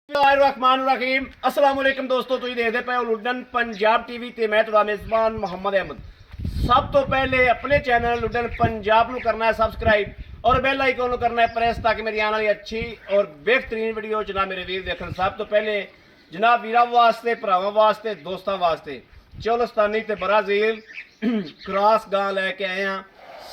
बिस्मिल्लाहिर्रहमानिर्रहीम अस्सलाम वालेकुम दोस्तों, तुसीं देखदे पए हो लुडन पंजाब टीवी ते मैं तुहाडा मेज़बान मोहम्मद अहमद। सब तो पहले अपने चैनल लुडन पंजाब को करना है सब्सक्राइब और बेल आइकन को करना है प्रेस ताकि मेरी आने वाली अच्छी और बेहतरीन वीडियो जनाब मेरे वीर देखन। सब तो पहले जनाब वीरां वास्ते, भरावां वास्ते, दोस्तों वास्ते चोलस्तानी ते ब्राज़ील क्रॉस गां लैके आए हैं।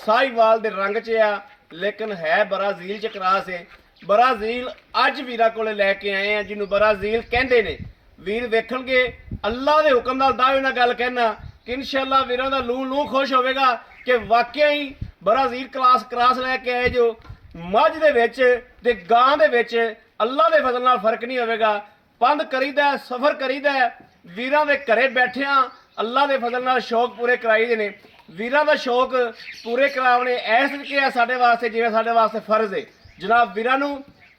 साहिवाल दे रंग च आ लेकिन है ब्राज़ील च क्रॉस है। ब्राज़ील अज वीर को लैके आए हैं जिन्होंने ब्राज़ील कहते हैं। वीर वेखणगे अल्लाह के हुक्म नाल दावे नाल गल कहना कि इंशाअल्लाह वीरां दा लू खुश होवेगा कि वाकई ही ब्राज़ील क्रॉस लैके आए जो मझ दे विच ते गां दे विच अल्लाह के फजल नाल फर्क नहीं होवेगा। पंध करीदा सफ़र करीदा वीरां दे घरे बैठिया अल्लाह के फजल नाल शौक पूरे कराई दे ने। वीरां दा शौक पूरे करावने ऐस तरीके साडे वास्ते जिवें साडे वास्ते फर्ज है। जनाब वीरां नूं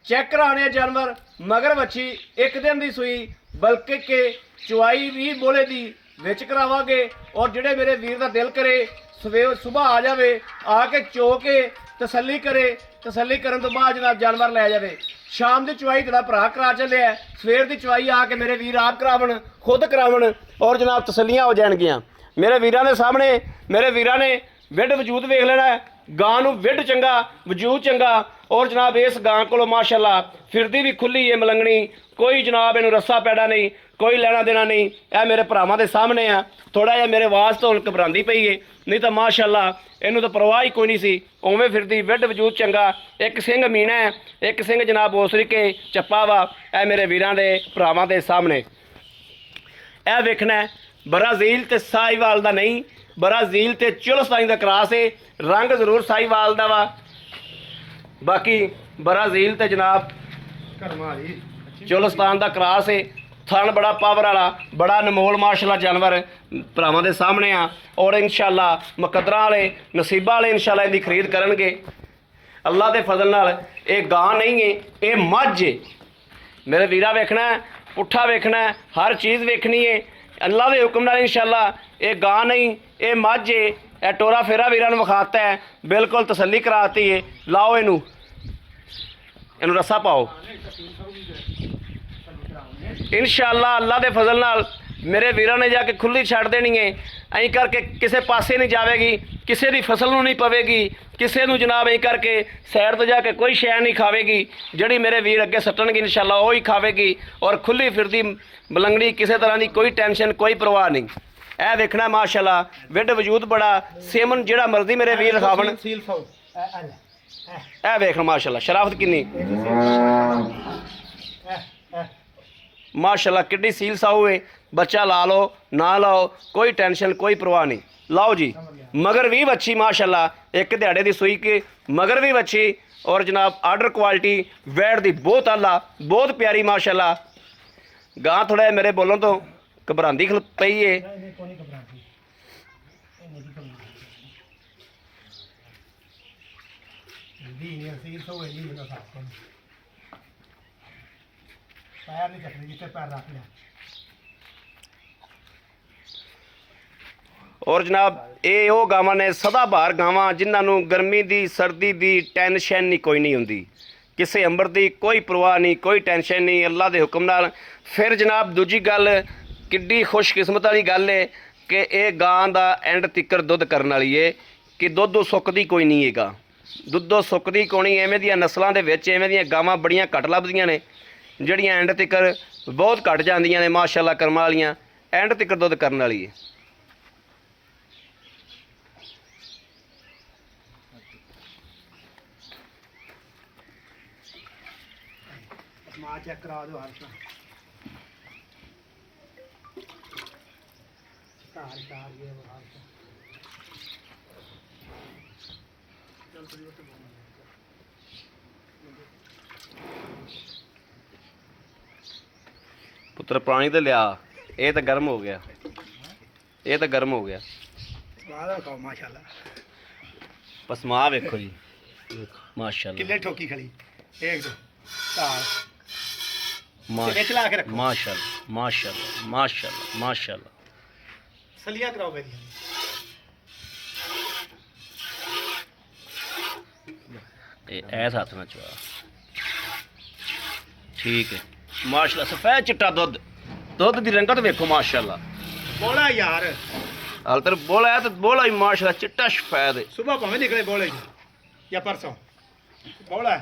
चैक कराने जानवर मगर बच्ची एक दिन की सूई बल्कि के चुवाई भी बोले दी विच करावांगे और जिहड़े मेरे वीर का दिल करे सवेर सुबह आ जाए आके चो के तसल्ली करे। तसल्ली करन तो बाद जनाब जानवर लै जाए। शाम की चुवाई तेरा भरा करा चलिया, सवेर की चुवाई आके मेरे वीर आप करावन, खुद करावन और जनाब तसल्लियां हो जाएगियां। मेरे वीरां दे सामने मेरे वीरां ने विड वजूद वेख लेना है। गां नूं विड चंगा वजूद चंगा और जनाब इस गां को माशाअल्लाह फिरदी भी खुली है मलंगनी, कोई जनाब इनू रस्सा पैड़ा नहीं, कोई लेना देना नहीं। यह मेरे भरावां दे सामने आ। थोड़ा जिहा मेरे आवाज़ तो हुण घबरांदी पई है, नहीं तो माशाअल्लाह इनू तो परवाह ही कोई नहीं सी। उवें फिरदी विड वजूद चंगा, एक सिंह मीना है, एक सिंह जनाब ओसरी के चप्पा वा। यह मेरे वीरां दे भरावां दे सामने यह वेखना है ब्राज़ील ते साहिवाल दा नहीं, ब्राज़ील ते चोलस्तानी दा क्रॉस है। रंग जरूर साहिवाल दा वा, बाकी ब्राज़ील ते जनाब चोलस्तान दा क्रॉस है। थन बड़ा पावर वाला, बड़ा अनमोल माशाअल्लाह जानवर भरावां दे सामने आ और इंशाअल्लाह मुकद्दरां वाले नसीबां वाले इंशाअल्लाह इहदी खरीद करनगे अल्लाह दे फजल नाल। ये गां नहीं है, ये मझ है। मेरे वीरा वेखना है, पुट्ठा वेखना है, हर चीज़ वेखनी है अल्लाह के हुक्म नाल इंशाअल्लाह। ये गां नहीं, ये मझ है। यह टोरा फेरा वीरां नूं विखाता है, बिल्कुल तसल्ली कराती है। लाओ इनू रस्सा पाओ इंशाअल्लाह अल्लाह के फजल नाल मेरे वीरां ने जाके खुली छड़ देनी है। ऐं करके किसी पासे नहीं जाएगी, किसी की फसल नूं नहीं पवेगी, किसी नूं जनाब ऐं करके सैर तो जाके कोई शै नहीं खावेगी। जिहड़ी मेरे वीर अगे सट्टणगे इंशाअल्लाह वो ही खावेगी और खुली फिरदी मलंगड़ी, किसी तरह की कोई टेंशन कोई परवाह नहीं। यह वेखना माशाअल्लाह विड वजूद बड़ा सेमन जिहड़ा मर्जी मेरे वीर खावन। यह वेख माशाअल्लाह शराफत किन्नी माशाअल्लाह किड्डी सील साहू है। बच्चा ला लो ना लाओ कोई टेंशन कोई परवाह नहीं। लाओ जी मगर भी बच्ची माशाअल्लाह एक दिहाड़े की सूई के मगर भी बच्ची और जनाब आर्डर क्वालिटी वैट दी बहुत आला बहुत प्यारी माशाअल्लाह। गां थोड़ा मेरे बोलों तो घबरांदी पई है। और जनाब ये वो गावां ने सदाबहार गावां जिन्होंने गर्मी की सर्दी की टेंशन नहीं कोई नहीं होंदी, किसी अंबर की कोई परवाह नहीं, कोई टेंशन नहीं अल्लाह के हुक्म नाल। फिर जनाब दूजी गल किड्डी खुशकिस्मत वाली गल है कि ये गां दा एंड तिक्कर दुध करने वाली है कि दुध सुकदी कोई नहीं है। गां दुधों सुकदी कोई नहीं। एवें दियां नस्लों के विच एवें दियां गावां बड़ियां घट लभदियां ने जिहड़ियां एंड तिक्कर बहुत घट जांदियां ने माशाअल्लाह करमां वालियां एंड तिक्कर दुध करने वाली है। चेक करा दो हर पुत्र पानी तो लिया, ये तो गर्म हो गया, ये तो गर्म हो गया। माशाअल्लाह पसमा वेखो जी माशाअल्लाह कितने ठोकी खड़ी एक दो चार माशाअल्लाह माशाअल्लाह माशाअल्लाह माशाअल्लाह। सलिया कराओ भाई ऐसा हाथ ना चुआ ठीक है। ਮਾਸ਼ਾਅੱਲਾ ਸਫੈਦ ਚਿੱਟਾ ਦੁੱਧ ਦੁੱਧ ਦੀ ਰੰਗਤ ਵੇਖੋ ਮਾਸ਼ਾਅੱਲਾ ਬੋਲਾ ਯਾਰ ਹਾਲ ਤਰ ਬੋਲਾ ਹੈ ਤੇ ਬੋਲਾ ਹੀ ਮਾਸ਼ਾਅੱਲਾ ਚਿੱਟਾ ਸਫੈਦ ਹੈ ਸਵੇਰ ਭਾਵੇਂ ਨਿਕਲੇ ਬੋਲੇ ਜਾਂ ਪਰਸੋਂ ਬੋਲਾ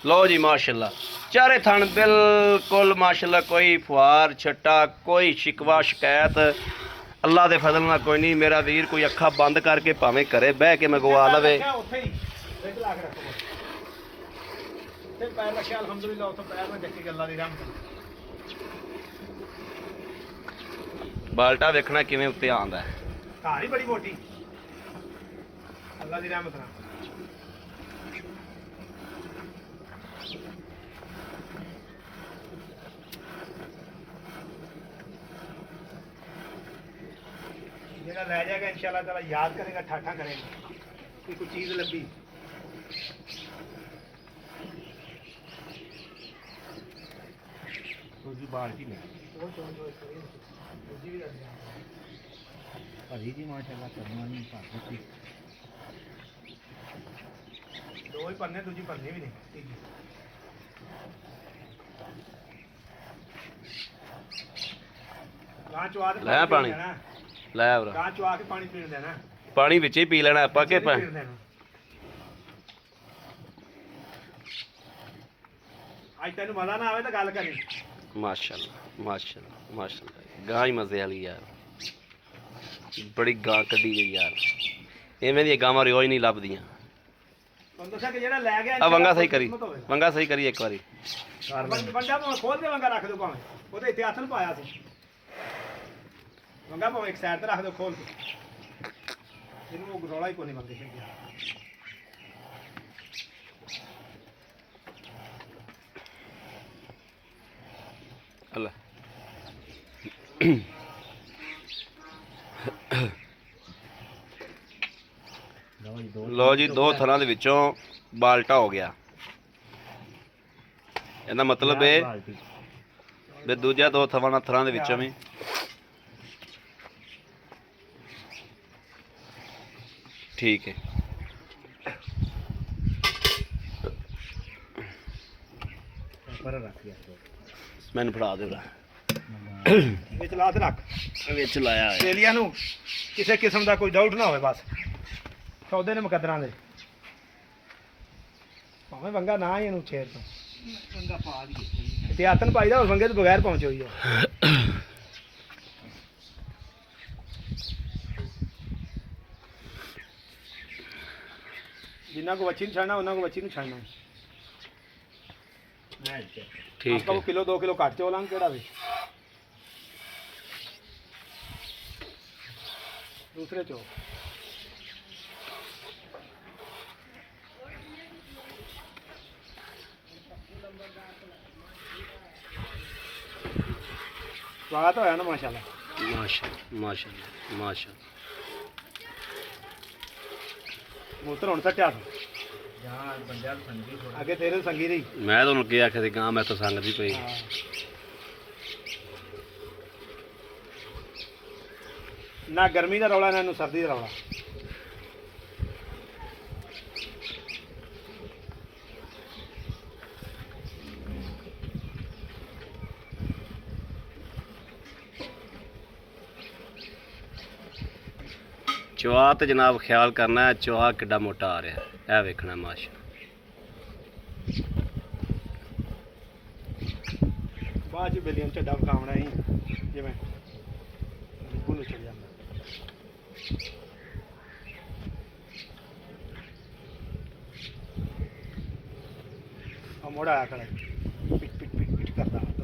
ਲਓ ਜੀ ਮਾਸ਼ਾਅੱਲਾ ਚਾਰੇ ਥਣ ਬਿਲਕੁਲ ਮਾਸ਼ਾਅੱਲਾ ਕੋਈ ਫੁਆਰ ਛੱਟਾ ਕੋਈ ਸ਼ਿਕਵਾ ਸ਼ਿਕਾਇਤ ਅੱਲਾ ਦੇ ਫਜ਼ਲ ਨਾਲ ਕੋਈ ਨਹੀਂ ਮੇਰਾ ਵੀਰ ਕੋਈ ਅੱਖਾਂ ਬੰਦ ਕਰਕੇ ਭਾਵੇਂ ਘਰੇ ਬਹਿ ਕੇ ਮੰਗਵਾ ਲਵੇ ਉੱਥੇ ਹੀ ਵਿੱਚ ਲਾ ਕੇ ਰੱਖੋ ਤੇ ਪੈਰ ਰੱਖਿਆ ਅਲਹਮਦੁਲਿਲਾ ਉੱਥੇ ਪੈਰ ਨਾਲ ਜੱਕੀ ਗੱਲਾਂ ਦੀ ਰਹਿਮਤ ਬਾਲਟਾ ਵੇਖਣਾ ਕਿਵੇਂ ਉੱਤੇ ਆਉਂਦਾ ਹੈ ਘਾਰ ਹੀ ਬੜੀ ਮੋਟੀ ਅੱਲਾ ਦੀ ਰਹਿਮਤ ਨਾਲ ਜਿਹੜਾ ਲੈ ਜਾਏਗਾ इंशाल्लाह ताला याद करेगा ठाठा करेगा कि कोई चीज लगी ਜੀ ਬਾਲਟੀ ਨੇ ਭਾਜੀ ਜੀ ਮਾਸ਼ਾਅੱਲਾ ਕਰਨਾ ਨਹੀਂ ਭਾਜੀ दो ही पन्ने दूजी पन्ने भी नहीं गां चवा के ਲੈ ਪਾਣੀ ਲੈ ਭਰਾ गां चवा के पानी पीने देना ਪਾਣੀ ਵਿੱਚ ਹੀ ਪੀ ਲੈਣਾ ਆਪਾਂ ਕਿ पीने देना आज तेन मजा ना आवे तो गल करी ਮਾਸ਼ਾਅੱਲਾ ਮਾਸ਼ਾਅੱਲਾ ਮਾਸ਼ਾਅੱਲਾ ਗਾਂ ਹੀ ਮਜ਼ੇ ਵਾਲੀ ਯਾਰ ਬੜੀ ਗਾਂ ਕੱਢੀ ਗਈ ਯਾਰ ਐਵੇਂ ਦੀਆਂ ਗਾਵਾਂ ਰੋਜ਼ ਨਹੀਂ ਲੱਭਦੀਆਂ ਤੁਹਾਨੂੰ ਦੱਸਿਆ ਕਿ ਜਿਹੜਾ ਲੈ ਗਿਆ ਆ ਵੰਗਾ ਸਹੀ ਕਰੀ ਵੰਗਾ ਸਹੀ ਕਰੀ ਇੱਕ ਵਾਰੀ ਵੰਡਾ ਭਾਵੇਂ ਖੋਲ ਦੇ ਵੰਗਾ ਰੱਖ ਦਿਓ ਭਾਵੇਂ ਉਹਦੇ ਇੱਥੇ ਹੱਥ ਨੂੰ ਪਾਇਆ ਸੀ ਵੰਗਾ ਭਾਵੇਂ ਇੱਕ ਸਾਈਡ ਤੇ ਰੱਖ ਦਿਓ ਖੋਲ ਕੇ ਇਹਨੂੰ ਉਹ ਗਰੋਲਾ ਹੀ ਕੋਈ ਨਹੀਂ ਮੰਗੇ ਹੈਗੇ ਅੱਲਾ ਲਓ ਜੀ ਦੋ ਥਰਾਂ ਦੇ ਵਿੱਚੋਂ ਬਾਲਟਾ ਹੋ ਗਿਆ ਇਹਦਾ ਮਤਲਬ ਹੈ ਵੀ ਦੂਜਾ ਦੋ ਥਰਾਂ ਦੇ ਵਿੱਚੋਂ ਵੀ ਠੀਕ ਹੈ ਪਰ ਰੱਖ ਗਿਆ ਮੈਨੂੰ ਫੜਾ ਦੇ ਭਰਾ ਵਿੱਚ ਲਾ ਤੇ ਰੱਖ ਵਿੱਚ ਲਾਇਆ ਹੈ ਆਸਟ੍ਰੇਲੀਆ ਨੂੰ ਕਿਸੇ ਕਿਸਮ ਦਾ ਕੋਈ ਡਾਊਟ ਨਾ ਹੋਵੇ ਬਸ ਸੌਦੇ ਨੇ ਮੁਕੱਦਰਾਂ ਦੇ ਭਾਵੇਂ ਵੰਗਾ ਨਾ ਹੀ ਇਹਨੂੰ ਛੇੜ ਤੋਂ ਵੰਗਾ ਪਾ ਦੀ ਤੇ ਆਤਨ ਪਾਈਦਾ ਉਸ ਵੰਗੇ ਤੋਂ ਬਗੈਰ ਪਹੁੰਚ ਹੋਈ ਹੈ ਜਿੰਨਾ ਕੋ ਬੱਚੀ ਨੂੰ ਛੱਡਣਾ ਉਹਨਾਂ ਕੋ ਬੱਚੀ ਨੂੰ ਛੱਡਣਾ ਠੀਕ ਆਪਾਂ ਹੈ ਕੋ ਕਿਲੋ 2 ਕਿਲੋ ਘੱਟ ਚੋਲਾਂਗੇ ਕਿਹੜਾ ਵੀ दूसरे चो स्वागत होया ना माशाल्लाह ਮਾਸ਼ਾਅੱਲਾ ਮਾਸ਼ਾਅੱਲਾ ਮਾਸ਼ਾਅੱਲਾ मूत्र हुण सट्या आगे तेरे संगी रही ਮੈਂ ਤੁਹਾਨੂੰ ਕੀ ਆਖਿਆ ਸੀ ਗਾਂ ਮੈਂ ਤਾਂ ਸੰਗਦੀ ਪਈ ना गर्मी का रौला ना इन्हू सर्दी का रौला ਚਵਾ ਤੇ ਜਨਾਬ ਖਿਆਲ ਕਰਨਾ ਹੈ ਚਵਾ ਕਿੱਡਾ ਮੋਟਾ ਆ ਰਿਹਾ ਹੈ ਇਹ ਵੇਖਣਾ ਮਾਸ਼ਾ बाद च बेलियां झड्डा विखावना ही जिवें बिल्कुल चल जाता मोड़ा आया खड़ा पिट पिट पिट पिट करता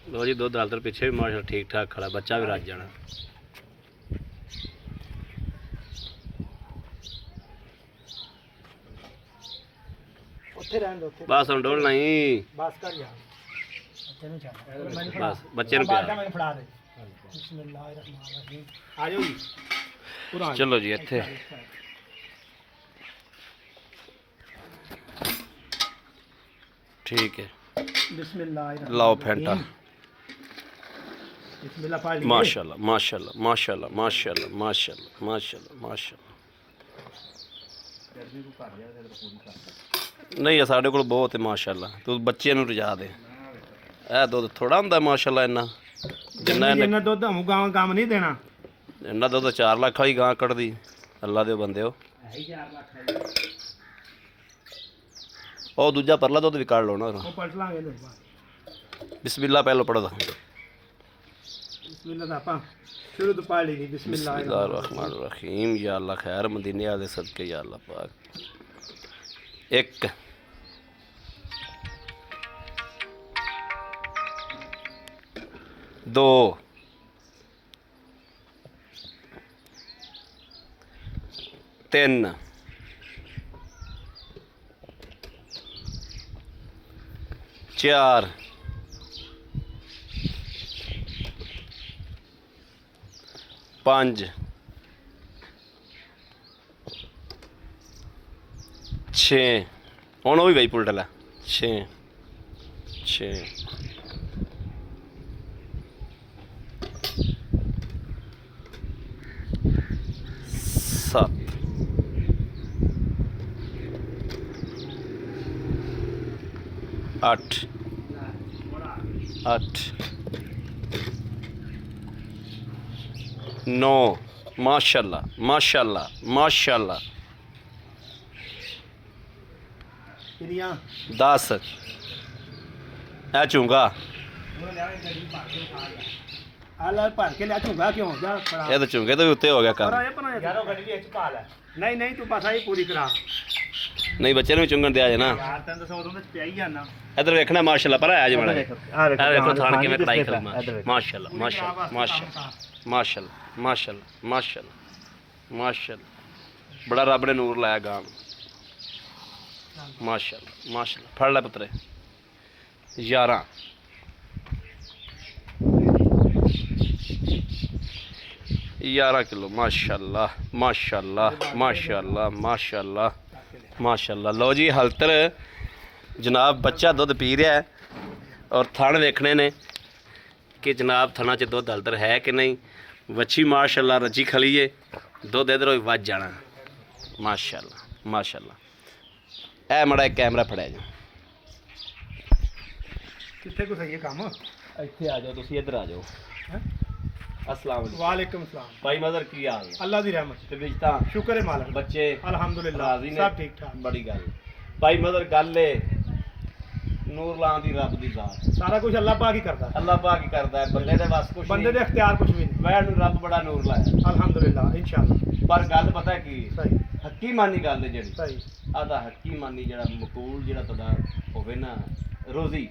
ਲੋ ਜੀ ਦੁੱਧ ਹਾਲਤਰ ਪਿੱਛੇ ਵੀ ਮਾਸ਼ਾ ਠੀਕ ਠਾਕ ਖੜਾ, ਬੱਚਾ ਵੀ ਰੱਜ ਜਾਣਾ। ਉੱਥੇ ਰਹਿਣ ਦੋ, ਉੱਥੇ ਬਸ ਹੁਣ ਡੋਲ ਨਹੀਂ, ਬਸ ਕਰ ਯਾਰ, ਬੱਚੇ ਨੂੰ ਛੱਡ, ਮੈਨੂੰ ਫੜਾ, ਬਸ ਬੱਚੇ ਨੂੰ ਬਾਲਟਾ ਪਿਆ। ਮੈਨੂੰ ਫੜਾ ਦੇ। ਬਿਸਮਿਲ੍ਲਾਹਿਰਰਹਿਮਾਨਿਰਰਹੀਮ। ਆ ਜਾਓ ਜੀ, ਕੁਰਾਨ ਚਲੋ ਜੀ ਇੱਥੇ ਠੀਕ ਹੈ, ਬਿਸਮਿਲ੍ਲਾਹਿਰਰਹਿਮਾਨਿਰਰਹੀਮ। ਲਾਓ ਫੈਂਟਾ। ਬਿਸਮਿਲ੍ਲਾ ਪੜ੍ਹ ਲਈਏ। ਮਾਸ਼ਾਅੱਲਾ ਮਾਸ਼ਾਅੱਲਾ ਮਾਸ਼ਾਅੱਲਾ ਮਾਸ਼ਾਅੱਲਾ ਮਾਸ਼ਾਅੱਲਾ ਮਾਸ਼ਾਅੱਲਾ ਮਾਸ਼ਾਅੱਲਾ। ਨਹੀਂ ਆ ਸਾਡੇ ਕੋਲ ਬਹੁਤ ਹੈ ਮਾਸ਼ਾਅੱਲਾ, ਤੂੰ ਬੱਚੇ ਨੂੰ ਰਜਾ ਦੇ। ਇਹ ਦੁੱਧ ਥੋੜਾ ਹੁੰਦਾ ਮਾਸ਼ਾਅੱਲਾ, ਇੰਨਾ ਜਿੰਨਾ ਜਿੰਨਾ ਦੁੱਧ ਹਮੂ ਗਾਂ ਕੰਮ ਨਹੀਂ ਦੇਣਾ। ਇੰਨਾ ਦੁੱਧ 4 ਲੱਖ ਵਾਲੀ ਗਾਂ ਕੱਢਦੀ, ਅੱਲਾ ਦੇ ਬੰਦਿਓ। ਉਹ ਦੂਜਾ ਪਰਲਾ ਦੁੱਧ ਵੀ ਕੱਢ ਲਓ ਨਾ। ਉਹ ਪਲਟ ਲਾਂਗੇ ਦੁੱਧ। ਬਿਸਮਿਲ੍ਲਾ ਪਹਿਲਾਂ ਪੜੋ। ਬਿਸਮਿਲ੍ਲਾ ਦਾ ਆਪਾਂ ਸ਼ੁਰੂ ਤੋਂ ਪੜ੍ਹ ਲਈ। ਬਿਸਮਿल्लाहिर्रहमानिर्रहीम। या अल्लाह खैर मदीने वाले सदके, या अल्लाह पाक। 1 2 3 4 5 6 ਹੁਣ ਉਹ ਵੀ ਬਈ ਪੁਲਟ ਲੈ। 6 7 8 8 9 माशाल्लाह माशाल्लाह माशाल्लाह। ਕਿੰਨੀਆਂ 10 ਇਹ ਚੁੰਗਾ ਆਲਾ ਭਰ ਕੇ ਲਿਆ ਝੁੰਗਾ ਕਿਉਂ ਜਾ ਫੜਾ। ਇਹ ਤਾਂ ਚੁੰਗੇ ਤੋਂ ਵੀ ਉੱਤੇ ਹੋ ਗਿਆ ਪਰ ਕੰਮ। ਇਹ ਪਨਾ ਯਾਰੋ ਗੱਡੀ ਵਿੱਚ ਪਾ ਲੈ। ਨਹੀਂ ਨਹੀਂ ਤੂੰ ਬਸ ਆਹੀ ਪੂਰੀ ਕਰਾ ਨਹੀਂ ਬੱਚੇ ਨੂੰ ਵੀ ਚੁੰਗਣ ਦਿਆ ਜੇ ਨਾ। ਯਾਰ ਤੈਨੂੰ ਦੱਸੋ ਉਦੋਂ ਵਿੱਚ ਪਿਆ ਹੀ ਜਾਣਾ। ਇਧਰ ਵੇਖਣਾ ਮਾਸ਼ਾਅੱਲਾ ਪਰ ਆਇਆ ਜੇ ਮਾੜਾ ਜਿਹਾ। ਆ ਇਹ ਵੇਖੋ ਥਾਣ ਕਿਵੇਂ ਕਟਾਈ ਕਰੂਗਾ। ਮਾਸ਼ਾਅੱਲਾ ਮਾਸ਼ਾਅੱਲਾ ਮਾਸ਼ਾਅੱਲਾ ਮਾਸ਼ਾਅੱਲਾ ਮਾਸ਼ਾਅੱਲਾ ਮਾਸ਼ਾਅੱਲਾ ਮਾਸ਼ਾਅੱਲਾ। ਬੜਾ ਰੱਬ ਨੇ ਨੂਰ ਲਾਇਆ ਗਾਂ ਨੂੰ। ਮਾਸ਼ਾਅੱਲਾ ਮਾਸ਼ਾਅੱਲਾ। ਫੜ ਲੈ ਪੁੱਤਰੇ। 11 11 ਕਿਲੋ ਮਾਸ਼ਾਅੱਲਾ ਮਾਸ਼ਾਅੱਲਾ ਮਾਸ਼ਾਅੱਲਾ ਮਾਸ਼ਾਅੱਲਾ ਮਾਸ਼ਾਅੱਲਾ। ਲਓ ਜੀ ਹਲਤਰ ਜਨਾਬ ਬੱਚਾ ਦੁੱਧ ਪੀ ਰਿਹਾ ਹੈ ਔਰ ਥਣ ਵੇਖਣੇ ਨੇ ਕਿ ਜਨਾਬ ਥਣਾ 'ਚ ਦੁੱਧ ਹਲਤਰ ਹੈ ਕਿ ਨਹੀਂ। ਵੱਛੀ ਮਾਸ਼ਾਅੱਲਾ ਰੱਜੀ ਖਲੀ ਏ, ਦੁੱਧ ਇਧਰੋਂ ਵੀ ਵੱਜ ਜਾਣਾ ਮਾਸ਼ਾਅੱਲਾ ਮਾਸ਼ਾਅੱਲਾ। ਇਹ ਮੜਾ ਇੱਕ ਕੈਮਰਾ ਫੜਿਆ ਜੀ। ਕਿੱਥੇ ਕੋ ਸਹੀ ਕੰਮ। ਇੱਥੇ ਆ ਜਾਓ ਤੁਸੀਂ, ਇੱਧਰ ਆ ਜਾਓ। अस्सलाम वालेकुम। वालेकुम सलाम। भाई मदर की हाल है? अल्लाह दी रहमत ते बिजता शुक्र है मालिक। बच्चे अल्हम्दुलिल्लाह राजी ने? सब ठीक ठाक। बड़ी गल भाई मदर गल है नूर लां दी रब दी जात। सारा कुछ अल्लाह पाक ही करता है। अल्लाह पाक ही करदा है, बंदे दे बस कुछ बंदे दे इख्तियार कुछ भी नहीं। वैर नूं रब बड़ा नूर लाया अल्हम्दुलिल्लाह इंशाअल्लाह। पर गल पता की सही हकीमानी गल है जेड़ी सही आदा हकीमानी जेड़ा मकूल जेड़ा तुहाडा होवे ना रोजी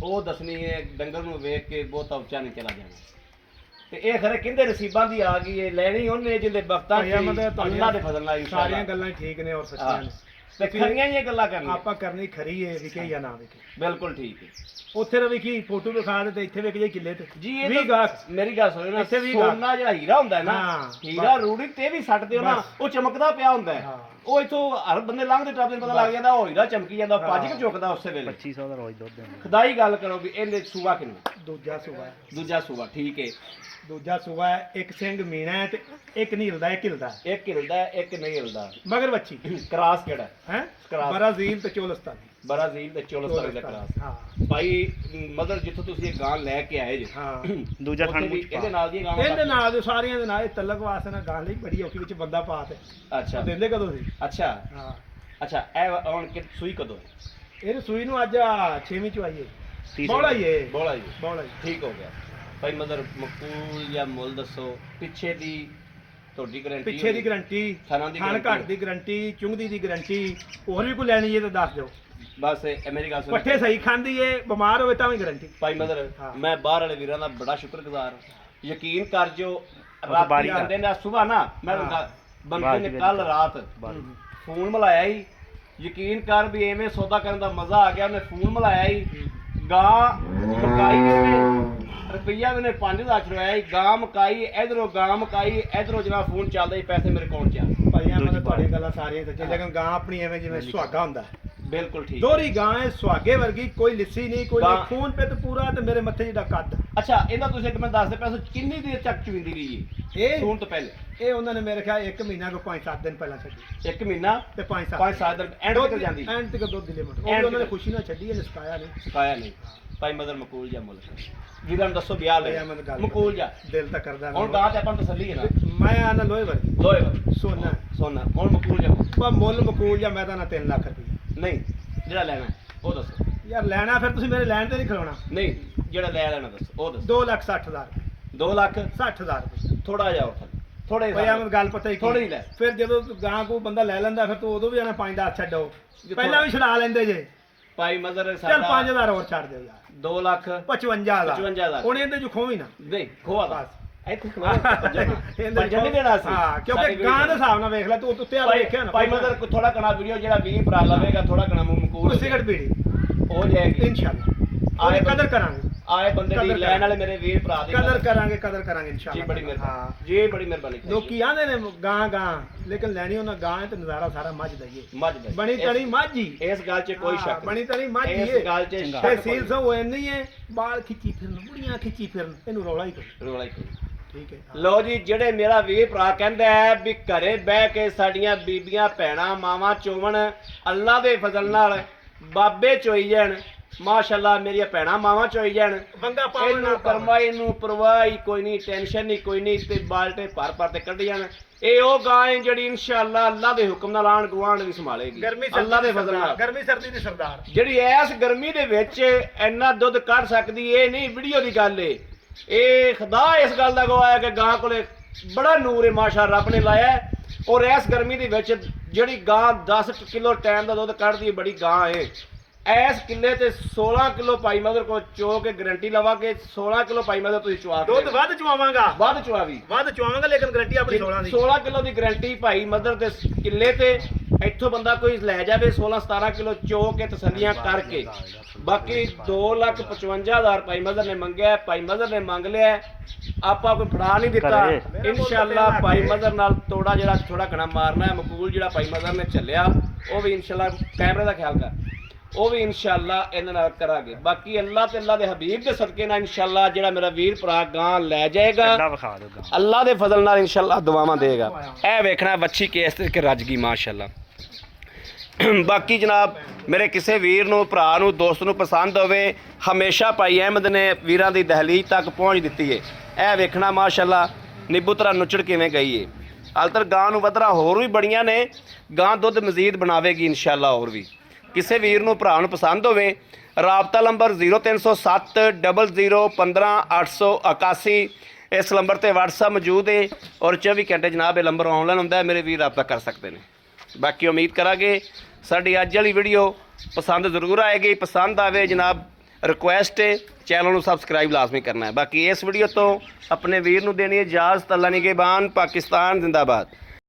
ਉਹ ਦੱਸਣੀ ਹੈ ਡੰਗਰ ਨੂੰ ਵੇਖ ਕੇ ਬਹੁਤਾ ਉੱਚਾ ਨਹੀਂ ਚਲਾ ਜਾਣਾ। ਤੇ ਇਹ ਖਰੇ ਕਿੰਦੇ ਨਸੀਬਾਂ ਦੀ ਆ ਗਈ ਹੈ, ਲੈਣੀ ਉਹਨੇ ਜਿਹਦੇ ਵਕਤਾਂ 'ਚ ਅੱਲਾਹ ਦੇ ਫਜ਼ਲ ਨਾਲ ਇਨਸ਼ਾਅੱਲਾ। ਸਾਰੀਆਂ ਗੱਲਾਂ ਠੀਕ ਨੇ ਔਰ ਸੱਚੀਆਂ ਨੇ। ਤੇ ਖਰੀਆਂ ਹੀ ਇਹ ਗੱਲਾਂ ਕਰਨੀਆਂ ਆਪਾਂ ਕਰਨੀ ਖਰੀ ਏ, ਵਿਕੇ ਜਾਂ ਨਾ ਵਿਕੇ। ਬਿਲਕੁਲ ਠੀਕ ਹੈ ਉੱਥੇ ਤਾਂ ਵਿਕੀ ਫੋਟੋ ਵਿਖਾ ਦੇ ਤੇ ਇੱਥੇ ਵਿਕ ਜਾਈ ਕਿੱਲੇ ਤੇ ਜੀ। ਵੀਹ ਇਹ ਗਾਹਕ। ਮੇਰੀ ਗੱਲ ਸੁਣੋ ਨਾ, ਇੱਥੇ ਵੀਹ ਗਾਹਕ। ਸੋਨਾ ਜਿਹੜਾ ਹੀਰਾ ਹੁੰਦਾ ਹੈ ਨਾ, ਹਾਂ, ਹੀਰਾ ਰੂੜੀ ਤੇ ਵੀ ਸੱਟ ਦਿਓ ਨਾ, ਬਸ। ਉਹ ਚਮਕਦਾ ਪਿਆ ਹੁੰਦਾ ਹੈ। ਹਾਂ। ਉਹ ਇਥੋਂ ਹਰ ਬੰਦੇ ਲੰਘਦੇ ਟੱਪਦੇ ਪਤਾ ਲੱਗ ਜਾਂਦਾ ਉਹ ਹੀਰਾ ਚਮਕੀ ਜਾਂਦਾ, ਉਹ ਭੱਜ ਕੇ ਚੁੱਕਦਾ ਉਸੇ ਵੇਲੇ। 2500 ਦਾ ਰੋਜ਼ ਦੁੱਧ ਦਿੰਦਾ। ਖੁਦਾਈ ਗੱਲ ਕਰੋ ਵੀ ਇਹਨੇ ਸੂਆ ਕਿੰਨਾ? ਦੂਜਾ ਸੂਆ ਹੈ। ਦੂਜਾ ਸੂਆ ਠੀਕ ਹੈ। ਦੂਜਾ ਸੂਆ ਹੈ, ਇੱਕ ਸਿੰਘ ਮੀਣਾ ਹੈ ਤੇ ਇੱਕ ਨਹੀਂ ਹਿਲਦਾ, ਇੱਕ ਹਿਲਦਾ ਹੈ। ਇੱਕ ਹਿਲਦਾ ਹੈ, ਇੱਕ ਨਹੀਂ ਹਿਲਦਾ। ਮਗਰ ਬੱਚੀ ਕਰਾਸ ਕਿਹੜਾ ਹੈ ਕਰਾਸ? ਬਰਾਜ਼ੀਲ ਤੇ ਚੋਲਸਤਾਨ। ਬਰਾਜ਼ੀਲ ਤੇ ਚੋਲਸਤਾਨ ਦਾ ਕਰਾਸ। ਹਾਂ ਭਾਈ ਮਦਰ ਜਿੱਥੋਂ ਤੁਸੀਂ ਇਹ ਗਾਂ ਲੈ ਕੇ ਆਏ ਜੀ, ਹਾਂ ਦੂਜਾ ਥਣ ਇਹਦੇ ਨਾਲ ਦੀ ਗਾਂ ਇਹਦੇ ਨਾਲ ਦੇ ਸਾਰੀਆਂ ਦੇ ਨਾਲ ਇਹ ਤਲਕ ਵਾਸਤੇ ਨਾਲ ਗਾਂ ਲਈ ਬੜੀ ਔਖੀ ਵਿੱਚ ਬੰਦਾ ਪਾ ਤੇ ਅੱਛਾ ਉਹ ਦਿੰਦੇ ਕਦੋਂ ਸੀ। ਅੱਛਾ ਹਾਂ ਅੱਛਾ। ਇਹ ਹੁਣ ਕਿ ਸੂਈ ਕਦੋਂ ਹੈ? ਇਹ ਸੂਈ ਨੂੰ ਅੱਜ 6ਵੀਂ ਚ ਆਈਏ। ਬੋਲਾ ਹੀ ਹੈ ਬੋਲਾ ਜੀ ਬੋਲਾ ਹੀ। ਠੀਕ ਹੋ ਗਿਆ। ਭਾਈ ਮਦਰ ਮਕੂਲ ਜਾਂ ਮੁੱਲ ਦੱਸੋ ਪਿੱਛੇ ਦੀ ਤੁਹਾਡੀ ਗਾਰੰਟੀ? ਪਿੱਛੇ ਦੀ ਗਾਰੰਟੀ, ਥਣਾਂ ਦੀ ਥਣ guarantee? ਘੱਟ ਦੀ ਗਾਰੰਟੀ, ਚੁੰਗਦੀ ਦੀ ਗਾਰੰਟੀ। ਹੋਰ ਵੀ ਕੋਈ ਲੈਣੀ ਹੈ ਤਾਂ ਦੱਸ ਦਿਓ। ਬਸ ਇਹ ਮੇਰੀ ਗੱਲ ਸੁਣ ਪੱਠੇ ਸਹੀ ਖਾਂਦੀ ਏ, ਬਿਮਾਰ ਹੋਵੇ ਤਾਂ ਵੀ ਗਾਰੰਟੀ। ਭਾਈ ਮਦਰ ਹਾਂ। ਮੈਂ ਬਾਹਰ ਵਾਲੇ ਵੀਰਾਂ ਦਾ ਬੜਾ ਸ਼ੁਕਰਗੁਜ਼ਾਰ ਯਕੀਨ ਕਰ ਜੋ ਬਾਰੀ ਰਾਤੀ ਦਾ। ਆਂਦੇ ਨੇ ਸੁਬਾਹ ਨਾ ਮੈਂ ਹਾਂ। ਬੰਦੇ ਨੇ ਕੱਲ ਰਾਤ ਫੋਨ ਮਿਲਾਇਆ ਹੀ ਯਕੀਨ ਕਰ ਵੀ ਐਵੇਂ ਸੌਦਾ ਕਰਨ ਦਾ ਮਜ਼ਾ ਆ ਗਿਆ ਉਹਨੇ ਫੋਨ ਮਿਲਾਇਆ ਹੀ ਗਾਂ ਮਕਾਈ ਨੇ ਰੁਪਈਆ ਉਹਨੇ 5000 ਰੁਪਇਆ ਹੀ ਗਾਂ ਮਕਾਈ ਇਧਰੋਂ ਜਨਾਬ ਫੋਨ ਚੱਲਦਾ ਹੀ ਪੈਸੇ ਮੇਰੇ ਅਕਾਊਂਟ 'ਚ ਆ ਭਾਈਆਂ ਮਤਲਬ ਤੁਹਾਡੀਆਂ ਗੱਲਾਂ ਸਾਰੀਆਂ ਸੱਚੀਆਂ, ਲੇਕਿਨ ਗਾਂ ਆਪਣੀ ਐਵੇਂ ਜਿਵੇਂ ਸੁਹਾਗਾ ਹੁੰਦਾ ਹੈ। ਬਿਲਕੁਲ ਠੀਕ ਦੋਹਰੀ ਗਾਂ ਹੈ, ਸੁਹਾਗੇ ਵਰਗੀ, ਕੋਈ ਲਿੱਸੀ ਨਹੀਂ, ਕੋਈ ਗਾਂ- ਖੂਨ ਪਿੱਤ ਪੂਰਾ ਤੇ ਮੇਰੇ ਮੱਥੇ ਜਿਹੜਾ ਕੱਦ। ਅੱਛਾ ਇਹਦਾ ਤੁਸੀਂ ਇੱਕ ਮੈਂ ਦੱਸਦੇ ਪੈਸੇ ਕਿੰਨੀ ਦੇਰ ਤੱਕ ਚੁੰਦੀ ਰਹੀ ਹੈ ਇਹ ਸੂਣ ਤੋਂ ਪਹਿਲੇ ਇਹ ਉਹਨਾਂ ਨੇ ਮੇਰੇ ਖਿਆਲ 1 ਮਹੀਨਾ ਕੋ 5-7 ਦਿਨ ਪਹਿਲਾਂ ਛੱਡੀ 1 ਮਹੀਨਾ ਤੇ 5-7 5-7 ਦਿਨ ਐਂਡ ਤੱਕ ਜਾਂਦੀ ਐਂਡ ਤੱਕ ਦੁੱਧ ਦੀ ਲਿਮਟ ਉਹ ਵੀ End ਉਹਨਾਂ ਨੇ ਤੱਕ। ਖੁਸ਼ੀ ਨਾਲ ਛੱਡੀ ਹੈ, ਨਸਕਾਇਆ ਨਹੀਂ। ਸਿਖਾਇਆ ਨਹੀਂ ਭਾਈ ਮਦਰ ਮਕੂਲ ਜਾ ਮੁਲਕ ਵੀਰਾਂ ਨੂੰ ਦੱਸੋ ਵਿਆਹ ਲੈ ਭਾਈ ਅਹਿਮਦ ਗੱਲ ਮਕੂਲ ਜਾ ਦਿਲ ਤਾਂ ਕਰਦਾ ਹੁਣ ਗਾਂ ਤੇ ਆਪਾਂ ਨੂੰ ਤਸੱਲੀ ਹੈ ਨਾ ਮੈਂ ਆਨਾ ਲੋਹੇ ਵਰਗੀ ਲੋਏ ਸੋਨਾ ਸੋਨਾ ਹੁਣ ਮਕੂਲ ਜਾ ਬਾ ਮੁੱਲ ਮਕੂਲ ਜਾਂ ਮੈਂ ਤਾਂ ਨਾ 3 ਲੱਖ ਰੁਪਏ। ਨਹੀਂ ਜਿਹੜਾ ਲੈਣਾ ਹੈ, ਉਹ ਦੱਸੋ ਯਾਰ ਲੈਣਾ ਫਿਰ ਤੁਸੀਂ ਮੇਰੇ ਲੈਣ ਤੇ ਨਹੀਂ ਖਲੋਣਾ। ਨਹੀਂ ਜਿਹੜਾ ਲੈ ਲੈਣਾ ਦੱਸੋ ਉਹ ਦੱਸੋ 2,60,000 2 ਲੱਖ 60,000 ਰੁਪਏ। ਥੋੜਾ ਜਿਹਾ ਹੋਰ ਥੋੜੇ ਭਾਈ ਅਹਿਮਦ ਗੱਲ ਪਤਾ ਹੀ ਕੀ? ਥੋੜੀ ਲੈ ਫਿਰ ਜਦੋਂ ਗਾਂ ਕੋ ਬੰਦਾ ਲੈ ਲੈਂਦਾ ਫਿਰ ਤੂੰ ਉਦੋਂ ਵੀ ਆਣਾ 5-10 ਛੱਡੋ, ਪਹਿਲਾਂ ਵੀ ਛਡਾ ਲੈਂਦੇ ਜੇ। ਭਾਈ ਮਦਰ ਚੱਲ ਸਾਡਾ 5,000 ਹੋਰ ਛੱਡ ਦਿਓ ਯਾਰ, 2 ਲੱਖ 55,000 55,000 ਹੁਣ ਇਹਦੇ ਚ ਖੋਵੀ ਨਾ ਨਹੀਂ ਖੋਆ ਦਾ ਬਸ। ਇੱਥੇ ਖਵਾ ਇਹਦੇ ਪੰਜਣ ਨਹੀਂ ਦੇਣਾ ਸੀ ਹਾਂ, ਕਿਉਂਕਿ ਗਾਂ ਦੇ ਹਿਸਾਬ ਨਾਲ ਵੇਖ ਲੈ ਤੂੰ ਉੱਤੇ ਆ ਵੇਖਿਆ ਨਾ ਭਾਈ ਮਦਰ ਕੋ ਥੋੜਾ ਕਣਾ ਵੀਡੀਓ ਜਿਹੜਾ 20 ਭਰਾ ਲਵੇਗਾ ਥੋੜਾ ਕਣਾ ਮਕੂਲ ਸਿਗਰਟ ਪੀੜੀ ਹੋ ਜਾਏਗੀ ਇਨਸ਼ਾਅੱਲਾ ਉਹਦੀ ਕਦਰ ਕਰਾਂਗੇ। ਆਏ ਬੰਦੇ ਦੀ ਕਦਰ ਲੈਣ ਵਾਲੇ ਮੇਰੇ ਵੀਰ ਭਰਾ ਦੀ ਕਦਰ ਕਰਾਂਗੇ ਜੀ ਇਨਸ਼ਾਅੱਲਾ। ਬੜੀ ਮਿਹਰਬਾਨੀ ਜੀ ਬੜੀ ਮਿਹਰਬਾਨੀ ਲੋਕੀ ਆਂਦੇ ਨੇ ਗਾਂ ਲੇਕਿਨ ਲੈਣੀ ਉਹਨਾਂ ਗਾਂ ਹੈ ਤੇ ਨਜ਼ਾਰਾ ਸਾਰਾ ਮੱਝ ਦਾ ਹੀ ਹੈ। ਮੱਝ ਦਾ ਬਣੀ ਤਣੀ ਮੱਝ ਹੀ, ਇਸ ਗੱਲ 'ਚ ਕੋਈ ਹਾਂ, ਸ਼ੱਕ ਬਣੀ ਤਣੀ ਮੱਝ ਹੀ ਇਸ ਹੈ। ਗੱਲ 'ਚ ਸ਼ੱਕ ਤੇ ਸੀਲ ਸੋ ਉਹ ਨਹੀਂ ਹੈ, ਬਾਲ ਖਿੱਚੀ ਫਿਰਨ, ਬੁੜੀਆਂ ਖਿੱਚੀ ਫਿਰਨ, ਇਹਨੂੰ ਰੌਲਾ ਹੀ ਕੋਈ। ਰੋਲਾ ਹੀ ਕੋਈ। ਠੀਕ ਹੈ ਲੋ ਜੀ ਜਿਹੜੇ ਮੇਰਾ ਵੀਰ ਭਰਾ ਕਹਿੰਦਾ ਹੈ ਵੀ ਘਰੇ ਬਹਿ ਕੇ ਸਾਡੀਆਂ ਬੀਬੀਆਂ ਭੈਣਾਂ ਮਾਵਾਂ ਚੋਵਣ ਅੱਲਾ ਦੇ ਫਜ਼ਲ ਨਾਲ ਬਾਬੇ ਚੋਈ ਜਾਣ ਮਾਸ਼ਾਅੱਲਾ ਮੇਰੀਆਂ ਭੈਣਾਂ ਮਾਵਾਂ ਚੋਈ ਜਾਣ ਬੰਗਾ ਪਾਵਨ ਇਹਨੂੰ ਨਾ ਕਰਮਾ ਇਹਨੂੰ ਪਰਵਾਹ ਹੀ ਕੋਈ ਨਹੀਂ ਟੈਨਸ਼ਨ ਨਹੀਂ ਕੋਈ ਨਹੀਂ ਤੇ ਬਾਲਟੇ ਭਰ ਤੇ ਕੱਢ ਜਾਣ ਇਹ ਉਹ ਗਾਂ ਹੈ ਜਿਹੜੀ ਇਨਸ਼ਾਅੱਲਾ ਅੱਲਾ ਦੇ ਹੁਕਮ ਨਾਲ ਆਣ ਗੁਆਂਢ ਵੀ ਸੰਭਾਲੇਗੀ ਗਰਮੀ ਅੱਲਾ ਦੇ ਫਜ਼ਲ ਨਾਲ ਗਰਮੀ ਸਰਦੀ ਦੀ ਸਰਦਾਰ ਜਿਹੜੀ ਐਸ ਗਰਮੀ ਦੇ ਵਿੱਚ ਇੰਨਾ ਦੁੱਧ ਕੱਢ ਸਕਦੀ ਇਹ ਨਹੀਂ ਵੀਡੀਓ ਦੀ ਗੱਲ ਏ ਇਹ ਖੁਦਾ ਇਸ ਗੱਲ ਦਾ ਗਵਾਹ ਹੈ ਕਿ ਗਾਂ ਕੋਲੇ ਬੜਾ ਨੂਰ ਹੈ ਮਾਸ਼ਾ ਰੱਬ ਨੇ ਲਾਇਆ ਹੈ। ਔਰ ਇਸ ਗਰਮੀ ਦੇ ਵਿੱਚ ਜਿਹੜੀ ਗਾਂ 10 ਕਿਲੋ ਟਾਈਮ ਦਾ ਦੁੱਧ ਕੱਢਦੀ ਹੈ ਬੜੀ ਗਾਂ ਹੈ ਐਸ ਕਿੱਲੇ ਤੇ 16 ਕਿਲੋ ਪਾਈ ਮਦਰ ਕੋ ਚੋ ਕੇ ਗਰੰਟੀ ਲਵਾਂਗੇ 16 ਕਿਲੋ ਪਾਈ ਮਦਰ ਤੁਸੀਂ ਚਵਾ ਦੁੱਧ ਵੱਧ ਚਵਾਵਾਂਗਾ ਵੱਧ ਚਵਾਵੀ ਲੇਕਿਨ ਗਰੰਟੀ ਆਪਣੀ 16 ਦੀ 16 ਕਿਲੋ ਦੀ ਗਰੰਟੀ ਭਾਈ ਮਦਰ ਤੇ ਕਿੱਲੇ ਤੇ ਇੱਥੋਂ ਬੰਦਾ ਕੋਈ ਲੈ ਜਾਵੇ 16-17 ਕਿਲੋ ਚੋ ਕੇ ਤਸੱਲੀਆਂ ਕਰਕੇ ਬਾਕੀ 2,55,000 ਭਾਈ ਮਦਰ ਨੇ ਮੰਗਿਆ ਭਾਈ ਮਦਰ ਨੇ ਮੰਗ ਲਿਆ ਆਪਾਂ ਕੋਈ ਫੜਾ ਨਹੀਂ ਦਿੱਤਾ ਇਨਸ਼ਾਅੱਲਾ ਭਾਈ ਮਦਰ ਨਾਲ ਤੋੜਾ ਜਿਹੜਾ ਥੋੜਾ ਘਣਾ ਮਾਰਨਾ ਹੈ ਮਕਬੂਲ ਜਿਹੜਾ ਭਾਈ ਮਦਰ ਨੇ ਚੱਲਿਆ ਉਹ ਵੀ ਇਨਸ਼ਾਅੱਲਾ ਕੈਮਰੇ ਦਾ ਖਿਆਲ ਕਰ ਉਹ ਵੀ ਇਨਸ਼ਾਅੱਲਾ ਇਹਨਾਂ ਨਾਲ ਕਰਾਂਗੇ ਬਾਕੀ ਅੱਲਾ ਤੇ ਅੱਲਾ ਦੇ ਹਬੀਬ ਦੇ ਸਦਕੇ ਨਾਲ ਇਨਸ਼ਾਅੱਲਾ ਜਿਹੜਾ ਮੇਰਾ ਵੀਰ ਭਰਾ ਗਾਂ ਲੈ ਜਾਏਗਾ ਅੱਲਾ ਦੇ ਫਜ਼ਲ ਨਾਲ ਇਨਸ਼ਾਅੱਲਾ ਦੁਆਵਾਂ ਦੇਗਾ ਇਹ ਵੇਖਣਾ ਵੱਛੀ ਕੇਸ ਤੇ ਕਿ ਰੱਜ ਗਈ ਮਾਸ਼ਾਅੱਲਾ ਬਾਕੀ ਜਨਾਬ ਮੇਰੇ ਕਿਸੇ ਵੀਰ ਨੂੰ ਭਰਾ ਨੂੰ ਦੋਸਤ ਨੂੰ ਪਸੰਦ ਹੋਵੇ ਹਮੇਸ਼ਾ ਭਾਈ ਅਹਿਮਦ ਨੇ ਵੀਰਾਂ ਦੀ ਦਹਲੀਜ਼ ਤੱਕ ਪਹੁੰਚ ਦਿੱਤੀ ਏ ਇਹ ਵੇਖਣਾ ਮਾਸ਼ਾਅੱਲਾ ਨਿੱਬੂ ਤਰ੍ਹਾਂ ਨੁੱਚੜ ਕਿਵੇਂ ਗਈ ਏ ਹਾਲ ਗਾਂ ਨੂੰ ਵਧਰਾ ਹੋਰ ਵੀ ਬੜੀਆਂ ਨੇ ਗਾਂ ਦੁੱਧ ਮਜ਼ੀਦ ਬਣਾਵੇਗੀ ਇਨਸ਼ਾਅੱਲਾ ਹੋਰ ਵੀ ਕਿਸੇ ਵੀਰ ਨੂੰ ਭਰਾ ਨੂੰ ਪਸੰਦ ਹੋਵੇ ਰਾਬਤਾ ਨੰਬਰ 0307 0015 881 ਇਸ ਨੰਬਰ ਤੇ WhatsApp ਮੌਜੂਦ ਹੈ ਔਰ 24 ਘੰਟੇ ਜਨਾਬ ਇਹ ਨੰਬਰ ਆਨਲਾਈਨ ਹੁੰਦਾ ਹੈ ਮੇਰੇ ਵੀਰ ਰਾਬਤਾ ਕਰ ਸਕਦੇ ਨੇ ਬਾਕੀ ਉਮੀਦ ਕਰਾਂਗੇ ਸਾਡੀ ਅੱਜ ਵਾਲੀ ਵੀਡੀਓ ਪਸੰਦ ਜ਼ਰੂਰ ਆਏਗੀ ਪਸੰਦ ਆਵੇ ਜਨਾਬ ਰਿਕੁਐਸਟ ਹੈ ਚੈਨਲ ਨੂੰ ਸਬਸਕ੍ਰਾਈਬ ਲਾਜ਼ਮੀ ਕਰਨਾ ਹੈ ਬਾਕੀ ਇਸ ਵੀਡੀਓ ਤੋਂ ਆਪਣੇ ਵੀਰ ਨੂੰ ਦੇਣੀ ਇਜਾਜ਼ਤ ਅੱਲਾ ਨਿਗਹਿਬਾਨ ਪਾਕਿਸਤਾਨ ਜ਼ਿੰਦਾਬਾਦ।